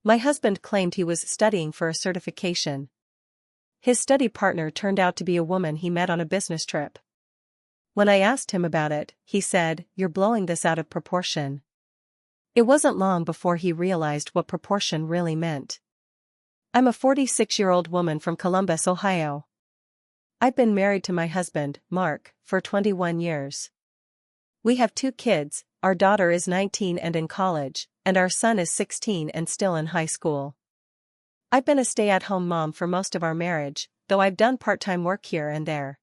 My husband claimed he was studying for a certification. His study partner turned out to be a woman he met on a business trip. When I asked him about it, he said, "You're blowing this out of proportion." It wasn't long before he realized what proportion really meant. I'm a 46-year-old woman from Columbus, Ohio. I've been married to my husband, Mark, for 21 years. We have 2 kids, our daughter is 19 and in college, and our son is 16 and still in high school. I've been a stay-at-home mom for most of our marriage, though I've done part-time work here and there.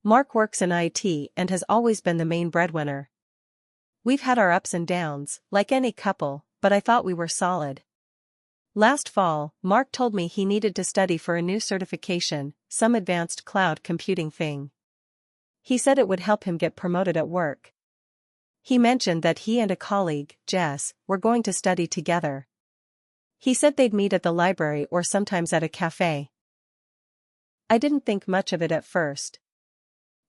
Mark works in IT and has always been the main breadwinner. We've had our ups and downs, like any couple, but I thought we were solid. Last fall, Mark told me he needed to study for a new certification, some advanced cloud computing thing. He said it would help him get promoted at work. He mentioned that he and a colleague, Jess, were going to study together. He said they'd meet at the library or sometimes at a cafe. I didn't think much of it at first.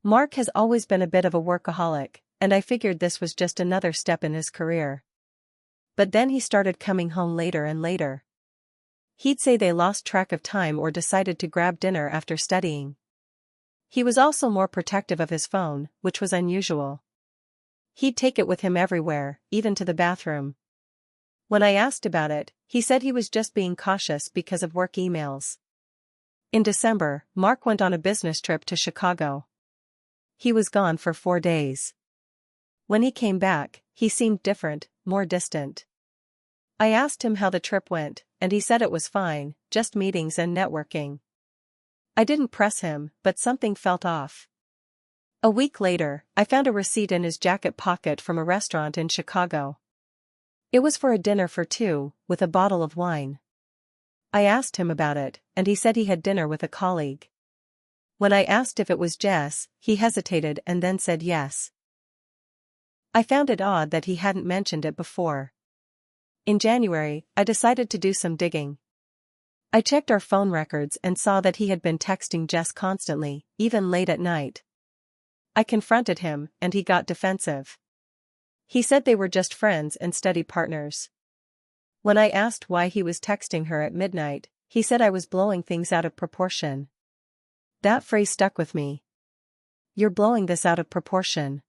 Mark has always been a bit of a workaholic, and I figured this was just another step in his career. But then he started coming home later and later. He'd say they lost track of time or decided to grab dinner after studying. He was also more protective of his phone, which was unusual. He'd take it with him everywhere, even to the bathroom. When I asked about it, he said he was just being cautious because of work emails. In December, Mark went on a business trip to Chicago. He was gone for 4 days. When he came back, he seemed different, more distant. I asked him how the trip went, and he said it was fine, just meetings and networking. I didn't press him, but something felt off. A week later, I found a receipt in his jacket pocket from a restaurant in Chicago. It was for a dinner for 2, with a bottle of wine. I asked him about it, and he said he had dinner with a colleague. When I asked if it was Jess, he hesitated and then said yes. I found it odd that he hadn't mentioned it before. In January, I decided to do some digging. I checked our phone records and saw that he had been texting Jess constantly, even late at night. I confronted him, and he got defensive. He said they were just friends and study partners. When I asked why he was texting her at midnight, he said I was blowing things out of proportion. That phrase stuck with me. "You're blowing this out of proportion."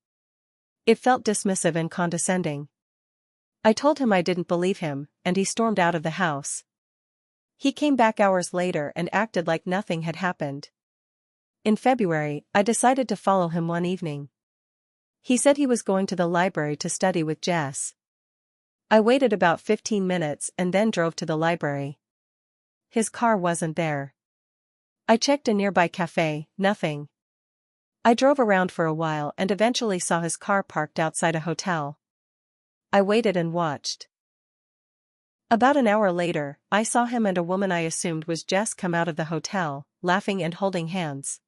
It felt dismissive and condescending. I told him I didn't believe him, and he stormed out of the house. He came back hours later and acted like nothing had happened. In February, I decided to follow him one evening. He said he was going to the library to study with Jess. I waited about 15 minutes and then drove to the library. His car wasn't there. I checked a nearby cafe, nothing. I drove around for a while and eventually saw his car parked outside a hotel. I waited and watched. About an hour later, I saw him and a woman I assumed was Jess come out of the hotel, laughing and holding hands.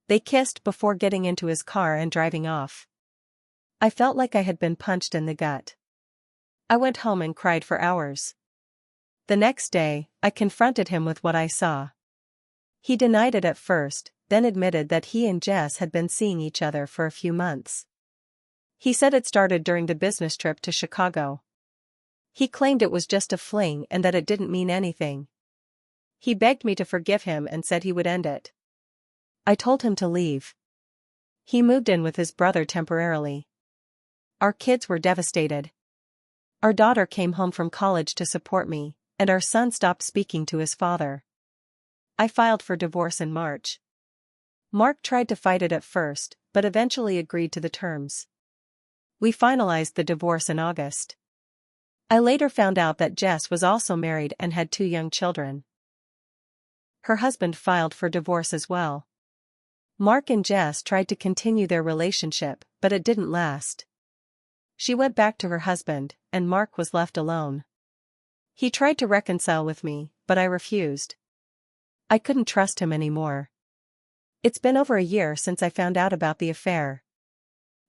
They kissed before getting into his car and driving off. I felt like I had been punched in the gut. I went home and cried for hours. The next day, I confronted him with what I saw. He denied it at first, then admitted that he and Jess had been seeing each other for a few months. He said it started during the business trip to Chicago. He claimed it was just a fling and that it didn't mean anything. He begged me to forgive him and said he would end it. I told him to leave. He moved in with his brother temporarily. Our kids were devastated. Our daughter came home from college to support me, and our son stopped speaking to his father. I filed for divorce in March. Mark tried to fight it at first, but eventually agreed to the terms. We finalized the divorce in August. I later found out that Jess was also married and had 2 young children. Her husband filed for divorce as well. Mark and Jess tried to continue their relationship, but it didn't last. She went back to her husband, and Mark was left alone. He tried to reconcile with me, but I refused. I couldn't trust him anymore. It's been over a year since I found out about the affair.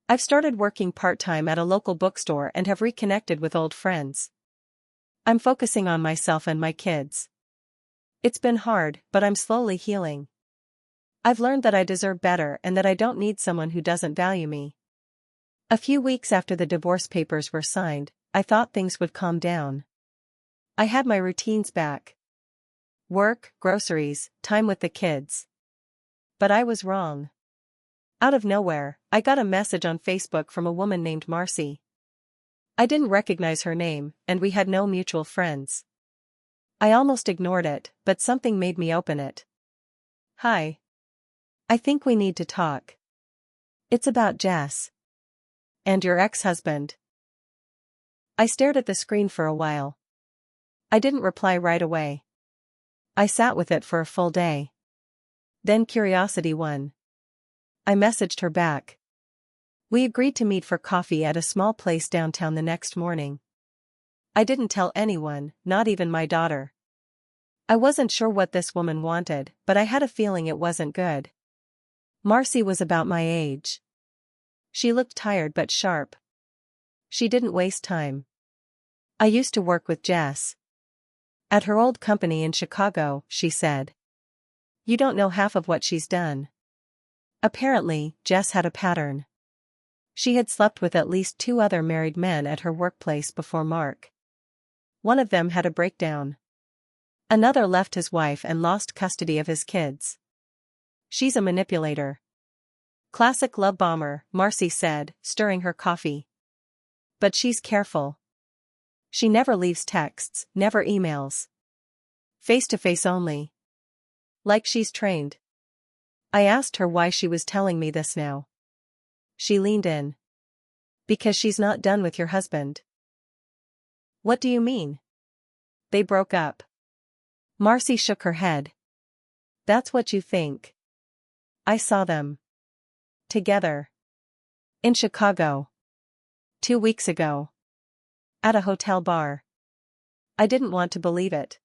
I've started working part-time at a local bookstore and have reconnected with old friends. I'm focusing on myself and my kids. It's been hard, but I'm slowly healing. I've learned that I deserve better and that I don't need someone who doesn't value me. A few weeks after the divorce papers were signed, I thought things would calm down. I had my routines back. Work, groceries, time with the kids. But I was wrong. Out of nowhere, I got a message on Facebook from a woman named Marcy. I didn't recognize her name, and we had no mutual friends. I almost ignored it, but something made me open it. Hi. I think we need to talk. It's about Jess. And your ex-husband. I stared at the screen for a while. I didn't reply right away. I sat with it for a full day. Then curiosity won. I messaged her back. We agreed to meet for coffee at a small place downtown the next morning. I didn't tell anyone, not even my daughter. I wasn't sure what this woman wanted, but I had a feeling it wasn't good. Marcy was about my age. She looked tired but sharp. She didn't waste time. I used to work with Jess. At her old company in Chicago, she said. You don't know half of what she's done. Apparently, Jess had a pattern. She had slept with at least 2 other married men at her workplace before Mark. One of them had a breakdown. Another left his wife and lost custody of his kids. She's a manipulator. Classic love bomber, Marcy said, stirring her coffee. But she's careful. She never leaves texts, never emails. Face-to-face only. Like she's trained. I asked her why she was telling me this now. She leaned in. Because she's not done with your husband. What do you mean? They broke up. Marcy shook her head. That's what you think. I saw them. Together. In Chicago. 2 weeks ago. At a hotel bar. I didn't want to believe it.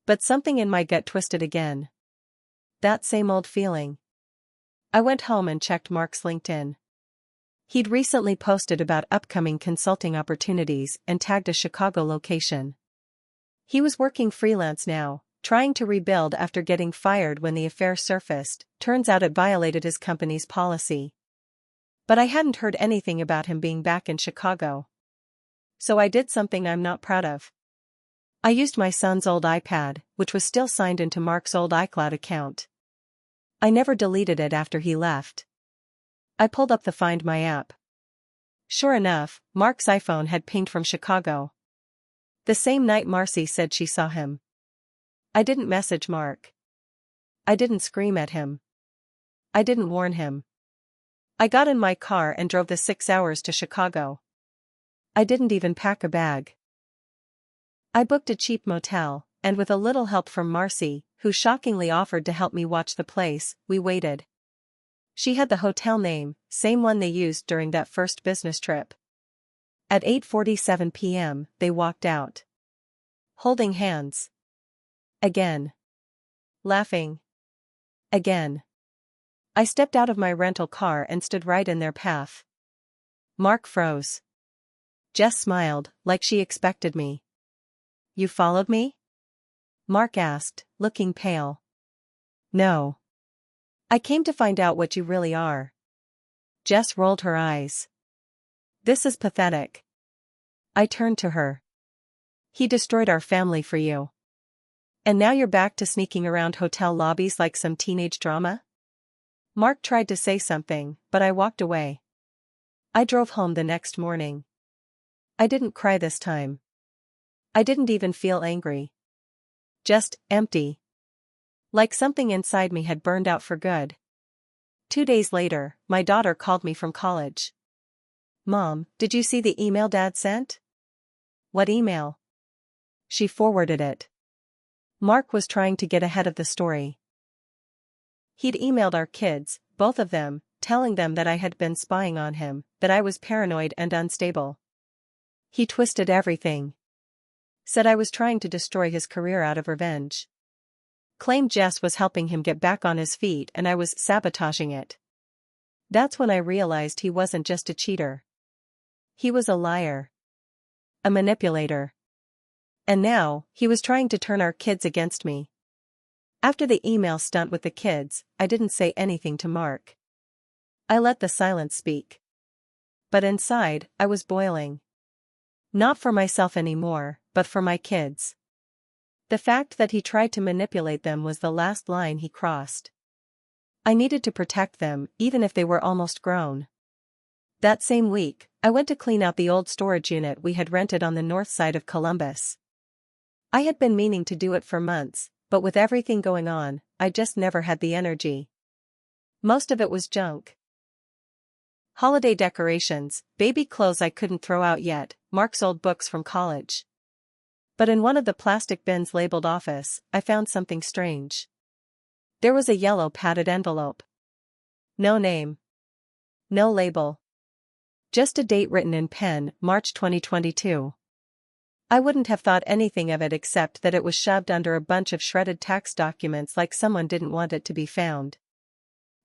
But something in my gut twisted again. That same old feeling. I went home and checked Mark's LinkedIn. He'd recently posted about upcoming consulting opportunities and tagged a Chicago location. He was working freelance now, trying to rebuild after getting fired when the affair surfaced. Turns out it violated his company's policy. But I hadn't heard anything about him being back in Chicago. So I did something I'm not proud of. I used my son's old iPad, which was still signed into Mark's old iCloud account. I never deleted it after he left. I pulled up the Find My app. Sure enough, Mark's iPhone had pinged from Chicago. The same night Marcy said she saw him. I didn't message Mark. I didn't scream at him. I didn't warn him. I got in my car and drove the 6 hours to Chicago. I didn't even pack a bag. I booked a cheap motel, and with a little help from Marcy, who shockingly offered to help me watch the place, we waited. She had the hotel name, same one they used during that first business trip. At 8:47 p.m., they walked out. Holding hands. Again. Laughing. Again. I stepped out of my rental car and stood right in their path. Mark froze. Jess smiled, like she expected me. You followed me? Mark asked, looking pale. No. I came to find out what you really are. Jess rolled her eyes. This is pathetic. I turned to her. He destroyed our family for you. And now you're back to sneaking around hotel lobbies like some teenage drama? Mark tried to say something, but I walked away. I drove home the next morning. I didn't cry this time. I didn't even feel angry. Just empty. Like something inside me had burned out for good. 2 days later, my daughter called me from college. Mom, did you see the email Dad sent? What email? She forwarded it. Mark was trying to get ahead of the story. He'd emailed our kids, both of them, telling them that I had been spying on him, that I was paranoid and unstable. He twisted everything. Said I was trying to destroy his career out of revenge. Claimed Jess was helping him get back on his feet and I was sabotaging it. That's when I realized he wasn't just a cheater. He was a liar. A manipulator. And now, he was trying to turn our kids against me. After the email stunt with the kids, I didn't say anything to Mark. I let the silence speak. But inside, I was boiling. Not for myself anymore, but for my kids. The fact that he tried to manipulate them was the last line he crossed. I needed to protect them, even if they were almost grown. That same week, I went to clean out the old storage unit we had rented on the north side of Columbus. I had been meaning to do it for months, but with everything going on, I just never had the energy. Most of it was junk. Holiday decorations, baby clothes I couldn't throw out yet, Mark's old books from college. But in one of the plastic bins labeled office, I found something strange. There was a yellow padded envelope. No name. No label. Just a date written in pen, March 2022. I wouldn't have thought anything of it except that it was shoved under a bunch of shredded tax documents like someone didn't want it to be found.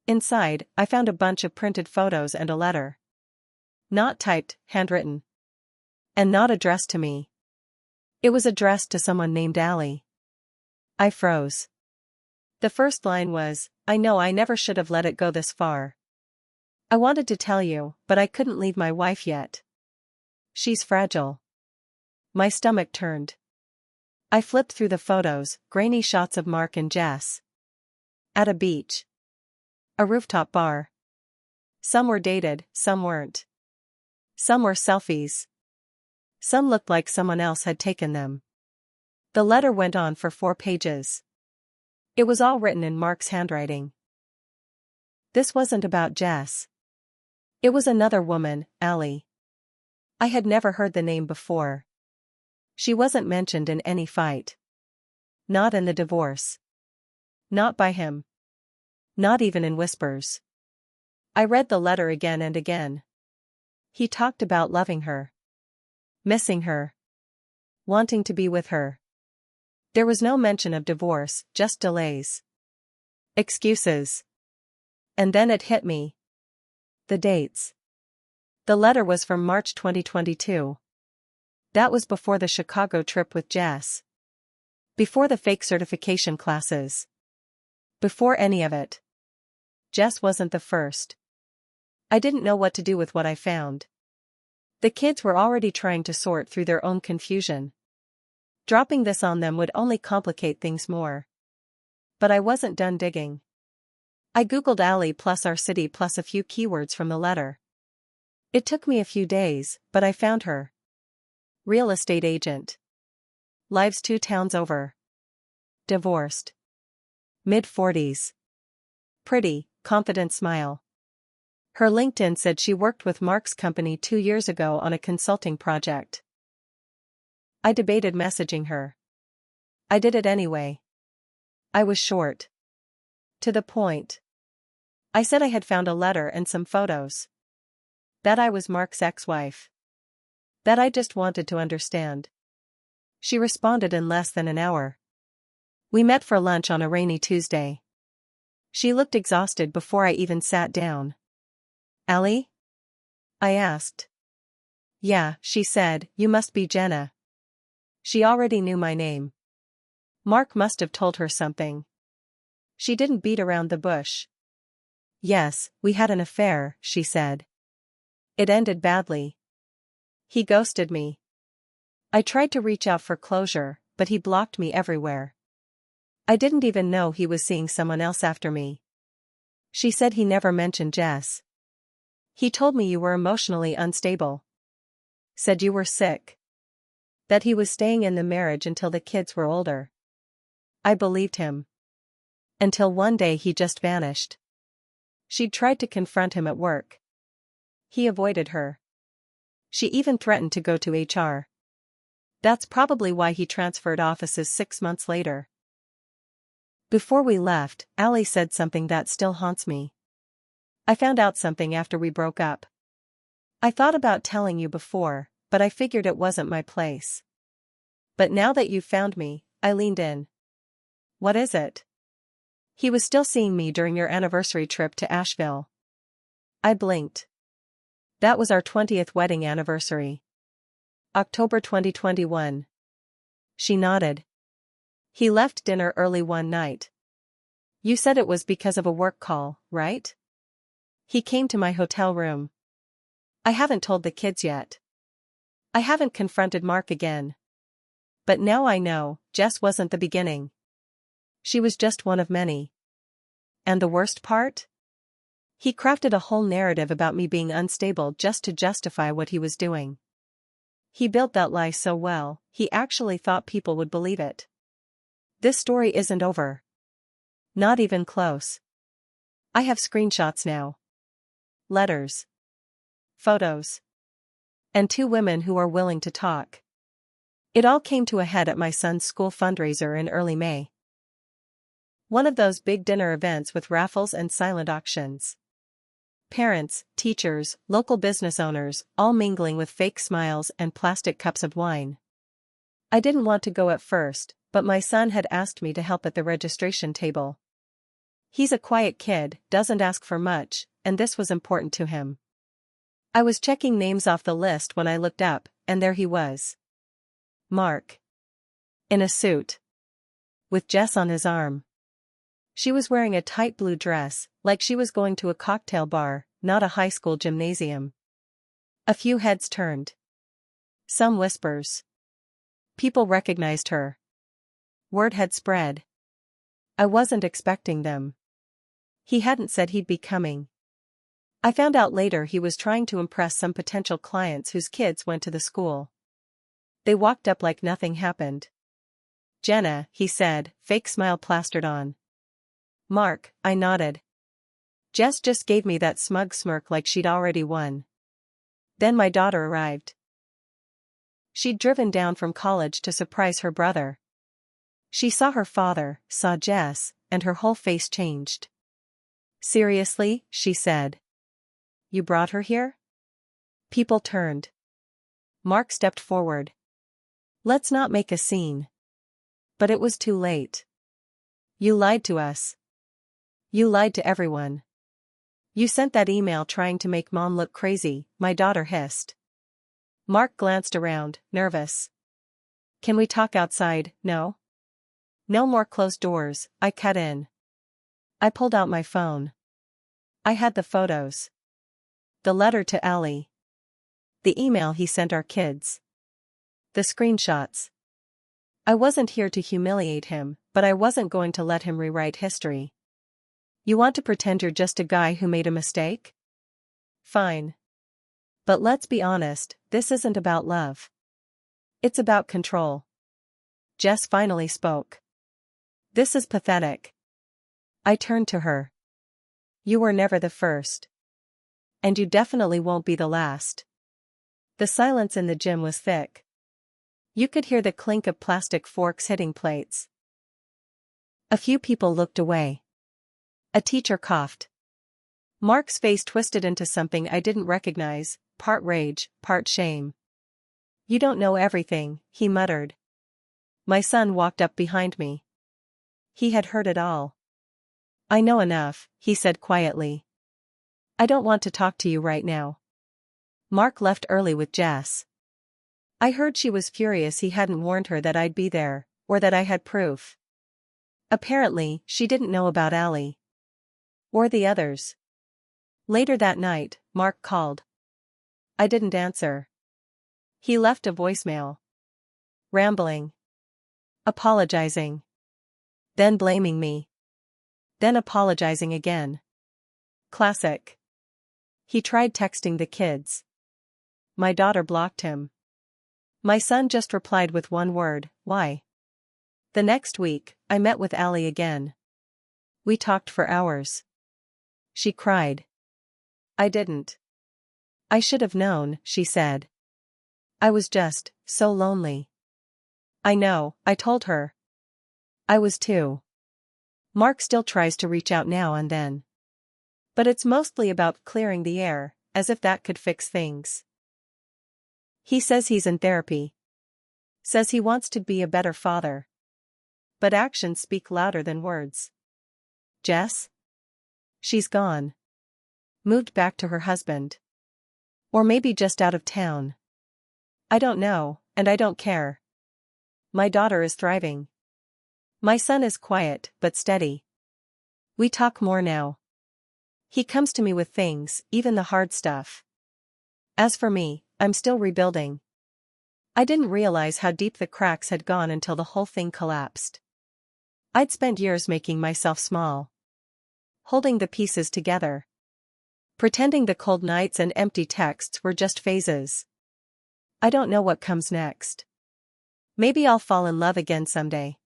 Inside, I found a bunch of printed photos and a letter. Not typed, handwritten. And not addressed to me. It was addressed to someone named Allie. I froze. The first line was, I know I never should have let it go this far. I wanted to tell you, but I couldn't leave my wife yet. She's fragile. My stomach turned. I flipped through the photos, grainy shots of Mark and Jess. At a beach. A rooftop bar. Some were dated, some weren't. Some were selfies. Some looked like someone else had taken them. The letter went on for 4 pages. It was all written in Mark's handwriting. This wasn't about Jess. It was another woman, Allie. I had never heard the name before. She wasn't mentioned in any fight. Not in the divorce. Not by him. Not even in whispers. I read the letter again and again. He talked about loving her. Missing her. Wanting to be with her. There was no mention of divorce, just delays. Excuses. And then it hit me. The dates. The letter was from March 2022. That was before the Chicago trip with Jess. Before the fake certification classes. Before any of it. Jess wasn't the first. I didn't know what to do with what I found. The kids were already trying to sort through their own confusion. Dropping this on them would only complicate things more. But I wasn't done digging. I googled Allie plus our city plus a few keywords from the letter. It took me a few days, but I found her. Real estate agent. Lives 2 towns over. Divorced. Mid-40s. Pretty, confident smile. Her LinkedIn said she worked with Mark's company 2 years ago on a consulting project. I debated messaging her. I did it anyway. I was short. To the point. I said I had found a letter and some photos. That I was Mark's ex-wife. That I just wanted to understand. She responded in less than an hour. We met for lunch on a rainy Tuesday. She looked exhausted before I even sat down. Allie? I asked. Yeah, she said, you must be Jenna. She already knew my name. Mark must have told her something. She didn't beat around the bush. Yes, we had an affair, she said. It ended badly. He ghosted me. I tried to reach out for closure, but he blocked me everywhere. I didn't even know he was seeing someone else after me. She said he never mentioned Jess. He told me you were emotionally unstable. Said you were sick. That he was staying in the marriage until the kids were older. I believed him. Until one day he just vanished. She'd tried to confront him at work. He avoided her. She even threatened to go to HR. That's probably why he transferred offices 6 months later. Before we left, Allie said something that still haunts me. I found out something after we broke up. I thought about telling you before, but I figured it wasn't my place. But now that you've found me, I leaned in. What is it? He was still seeing me during your anniversary trip to Asheville. I blinked. That was our 20th wedding anniversary. October 2021. She nodded. He left dinner early one night. You said it was because of a work call, right? He came to my hotel room. I haven't told the kids yet. I haven't confronted Mark again. But now I know, Jess wasn't the beginning. She was just one of many. And the worst part? He crafted a whole narrative about me being unstable just to justify what he was doing. He built that lie so well, he actually thought people would believe it. This story isn't over. Not even close. I have screenshots now. Letters. Photos. And 2 women who are willing to talk. It all came to a head at my son's school fundraiser in early May. One of those big dinner events with raffles and silent auctions. Parents, teachers, local business owners, all mingling with fake smiles and plastic cups of wine. I didn't want to go at first, but my son had asked me to help at the registration table. He's a quiet kid, doesn't ask for much, and this was important to him. I was checking names off the list when I looked up, and there he was. Mark. In a suit. With Jess on his arm. She was wearing a tight blue dress, like she was going to a cocktail bar, not a high school gymnasium. A few heads turned. Some whispers. People recognized her. Word had spread. I wasn't expecting them. He hadn't said he'd be coming. I found out later he was trying to impress some potential clients whose kids went to the school. They walked up like nothing happened. Jenna, he said, fake smile plastered on. Mark, I nodded. Jess just gave me that smug smirk like she'd already won. Then my daughter arrived. She'd driven down from college to surprise her brother. She saw her father, saw Jess, and her whole face changed. Seriously, she said. You brought her here? People turned. Mark stepped forward. Let's not make a scene. But it was too late. You lied to us. You lied to everyone. You sent that email trying to make Mom look crazy, my daughter hissed. Mark glanced around, nervous. Can we talk outside? No? No more closed doors, I cut in. I pulled out my phone. I had the photos. The letter to Allie. The email he sent our kids. The screenshots. I wasn't here to humiliate him, but I wasn't going to let him rewrite history. You want to pretend you're just a guy who made a mistake? Fine. But let's be honest, this isn't about love. It's about control. Jess finally spoke. This is pathetic. I turned to her. You were never the first. And you definitely won't be the last. The silence in the gym was thick. You could hear the clink of plastic forks hitting plates. A few people looked away. A teacher coughed. Mark's face twisted into something I didn't recognize, part rage, part shame. You don't know everything, he muttered. My son walked up behind me. He had heard it all. I know enough, he said quietly. I don't want to talk to you right now. Mark left early with Jess. I heard she was furious he hadn't warned her that I'd be there, or that I had proof. Apparently, she didn't know about Allie. Or the others. Later that night, Mark called. I didn't answer. He left a voicemail. Rambling. Apologizing. Then blaming me. Then apologizing again. Classic. He tried texting the kids. My daughter blocked him. My son just replied with one word, why? The next week, I met with Allie again. We talked for hours. She cried. I didn't. I should have known, she said. I was just so lonely. I know, I told her. I was too. Mark still tries to reach out now and then. But it's mostly about clearing the air, as if that could fix things. He says he's in therapy. Says he wants to be a better father. But actions speak louder than words. Jess? She's gone. Moved back to her husband. Or maybe just out of town. I don't know, and I don't care. My daughter is thriving. My son is quiet, but steady. We talk more now. He comes to me with things, even the hard stuff. As for me, I'm still rebuilding. I didn't realize how deep the cracks had gone until the whole thing collapsed. I'd spent years making myself small, holding the pieces together, pretending the cold nights and empty texts were just phases. I don't know what comes next. Maybe I'll fall in love again someday.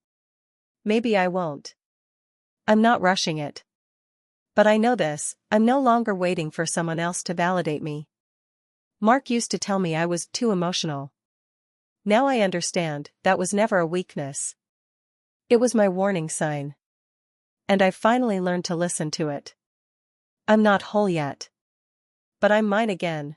Maybe I won't. I'm not rushing it. But I know this, I'm no longer waiting for someone else to validate me. Mark used to tell me I was too emotional. Now I understand, that was never a weakness. It was my warning sign. And I've finally learned to listen to it. I'm not whole yet. But I'm mine again.